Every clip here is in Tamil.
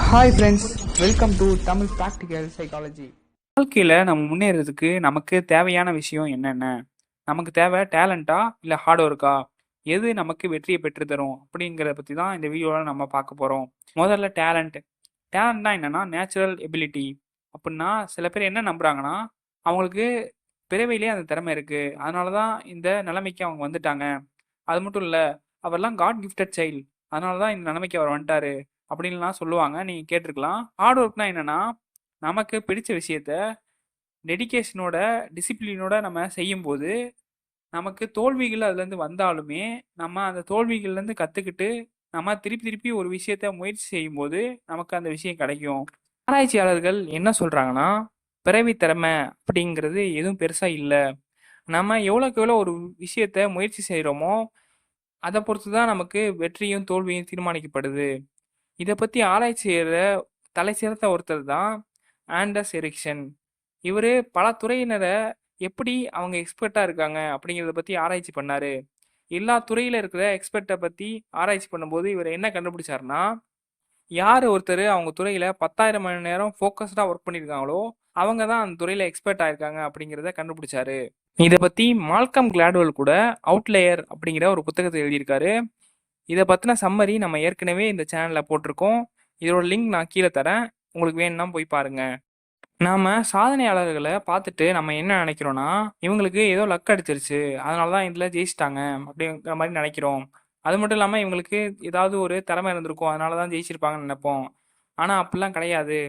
Hi friends, welcome to Tamil practical psychology. வாழ்க்கையில் நம்ம முன்னேறதுக்கு நமக்கு தேவையான விஷயம் என்னென்ன? நமக்கு தேவை டேலண்ட்டா இல்லை ஹார்ட் ஒர்க்கா? எது நமக்கு வெற்றியை பெற்று தரும் அப்படிங்கிறத பற்றி தான் இந்த வீடியோவில் நம்ம பார்க்க போகிறோம். முதல்ல டேலண்ட். டேலண்ட்னா என்னென்னா நேச்சுரல் எபிலிட்டி. அப்படின்னா சில பேர் என்ன நம்புகிறாங்கன்னா அவங்களுக்கு பிறவிலே அந்த திறமை இருக்குது, அதனால தான் இந்த நிலைமைக்கு அவங்க வந்துட்டாங்க. அது மட்டும் இல்லை, அவர்லாம் காட் கிஃப்டட் சைல்டு, அதனால தான் இந்த நிலைமைக்கு அவர் வந்துட்டாரு அப்படின்லாம் சொல்லுவாங்க. நீங்கள் கேட்டிருக்கலாம். ஹார்ட் ஒர்க்னா என்னென்னா நமக்கு பிடிச்ச விஷயத்த டெடிகேஷனோட டிசிப்ளினோட நம்ம செய்யும்போது நமக்கு தோல்விகள் அதுலேருந்து வந்தாலுமே நம்ம அந்த தோல்விகள்லேருந்து கற்றுக்கிட்டு நம்ம திருப்பி திருப்பி ஒரு விஷயத்த முயற்சி செய்யும்போது நமக்கு அந்த விஷயம் கிடைக்கும். ஆராய்ச்சியாளர்கள் என்ன சொல்கிறாங்கன்னா பிறவி திறமை அப்படிங்கிறது எதுவும் பெருசாக இல்லை. நம்ம எவ்வளோக்கு எவ்வளோ ஒரு விஷயத்த முயற்சி செய்கிறோமோ அதை பொறுத்து தான் நமக்கு வெற்றியும் தோல்வியும் தீர்மானிக்கப்படுது. இதை பற்றி ஆராய்ச்சி செய்கிற தலை சிறந்த ஒருத்தர் தான் ஆண்டர்ஸ் எரிக்சன். இவர் பல துறையினரை எப்படி அவங்க எக்ஸ்பர்ட்டாக இருக்காங்க அப்படிங்கிறத பற்றி ஆராய்ச்சி பண்ணார். எல்லா துறையில் இருக்கிற எக்ஸ்பர்ட்டை பற்றி ஆராய்ச்சி பண்ணும்போது இவர் என்ன கண்டுபிடிச்சாருன்னா, யார் ஒருத்தர் அவங்க துறையில் 10,000 மணி நேரம் ஃபோக்கஸ்டாக ஒர்க் பண்ணியிருக்காங்களோ அவங்க தான் அந்த துறையில் எக்ஸ்பர்ட் ஆயிருக்காங்க அப்படிங்கிறத கண்டுபிடிச்சாரு. இதை பற்றி மால்கம் கிளாட்வெல் கூட அவுட்லேயர் அப்படிங்கிற ஒரு புத்தகத்தை எழுதியிருக்காரு. இதை பற்றின சம்மரி நம்ம ஏற்கனவே இந்த சேனலில் போட்டிருக்கோம். இதோட லிங்க் நான் கீழே தரேன், உங்களுக்கு வேணும்னா போய் பாருங்கள். நாம் சாதனையாளர்களை பார்த்துட்டு நம்ம என்ன நினைக்கிறோன்னா இவங்களுக்கு ஏதோ லக் அடிச்சிருச்சு, அதனால தான் இதில் ஜெயிச்சிட்டாங்க அப்படிங்கிற மாதிரி நினைக்கிறோம். அது மட்டும் இல்லாமல் இவங்களுக்கு ஏதாவது ஒரு திறமை இருந்திருக்கும், அதனால தான் ஜெயிச்சிருப்பாங்கன்னு நினைப்போம். ஆனால் அப்படிலாம் கிடையாது.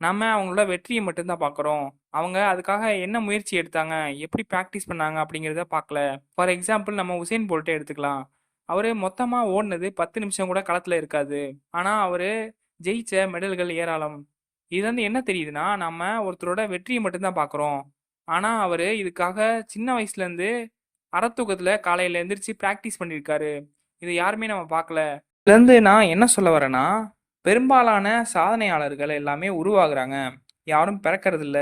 நம்ம அவங்களோட வெற்றியை மட்டும்தான் பார்க்குறோம். அவங்க அதுக்காக என்ன முயற்சி எடுத்தாங்க, எப்படி ப்ராக்டிஸ் பண்ணாங்க அப்படிங்கிறத பார்க்கல. ஃபார் எக்ஸாம்பிள் நம்ம உசேன் போல்ட்டே எடுத்துக்கலாம். அவர் மொத்தமாக ஓடினது 10 நிமிஷம் கூட களத்தில் இருக்காது. ஆனால் அவர் ஜெயிச்ச மெடல்கள் ஏராளம். இது வந்து என்ன தெரியுதுன்னா நம்ம ஒருத்தரோட வெற்றியை மட்டும்தான் பார்க்குறோம். ஆனால் அவர் இதுக்காக சின்ன வயசுலேருந்து அறத்தூக்கத்தில் காலையில் எழுந்திரிச்சு ப்ராக்டிஸ் பண்ணியிருக்காரு. இது யாருமே நம்ம பார்க்கல. இதுலேருந்து நான் என்ன சொல்ல வரேன்னா, பெரும்பாலான சாதனையாளர்கள் எல்லாமே உருவாகுறாங்க, யாரும் பிறக்கறதில்ல.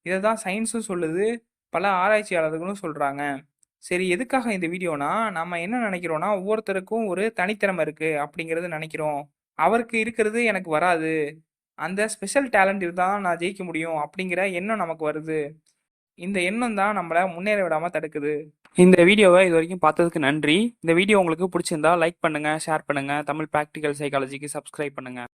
இதை தான் சயின்ஸும் சொல்லுது, பல ஆராய்ச்சியாளர்களும் சொல்கிறாங்க. சரி, எதுக்காக இந்த வீடியோனா நம்ம என்ன நினைக்கிறோன்னா ஒவ்வொருத்தருக்கும் ஒரு தனித்திறமை இருக்குது அப்படிங்கிறது நினைக்கிறோம். அவருக்கு இருக்கிறது எனக்கு வராது, அந்த ஸ்பெஷல் டேலண்ட் இருந்தால் தான் நான் ஜெயிக்க முடியும் அப்படிங்கிற எண்ணம் நமக்கு வருது. இந்த எண்ணம் தான் நம்மளை முன்னேற விடாமல் தடுக்குது. இந்த வீடியோவை இது வரைக்கும் பார்த்ததுக்கு நன்றி. இந்த வீடியோ உங்களுக்கு பிடிச்சிருந்தா லைக் பண்ணுங்கள், ஷேர் பண்ணுங்கள். தமிழ் ப்ராக்டிக்கல் சைக்காலஜிக்கு சப்ஸ்கிரைப் பண்ணுங்கள்.